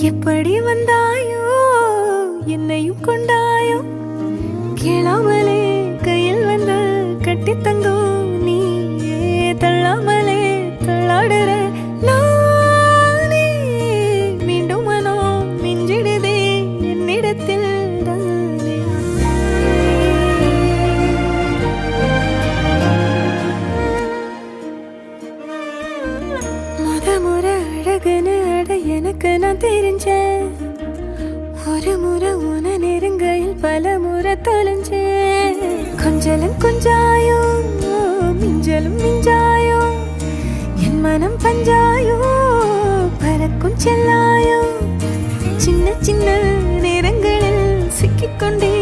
எப்படி வந்தாயோ என்னையும் கொண்டாயோ கேளாமலே கையில் வந்து கட்டி தங்கும் நீ தள்ளாமலே தள்ளாடுற நானே மீண்டும் மனோ மிஞ்சிடுதே என்னிடத்தில் முறை அழகுன்னு அட எனக்கு நான் தெரிஞ்சேன் ஒரு முறை உன நெருங்கையில் பல முறை தொலைஞ்சேன் கொஞ்சலும் கொஞ்சாயோ மிஞ்சலும் மிஞ்சாயோ என் மனம் பஞ்சாயோ பறக்கும் செல்லாயோ சின்ன சின்ன நேரங்களில் சிக்கிக்கொண்டே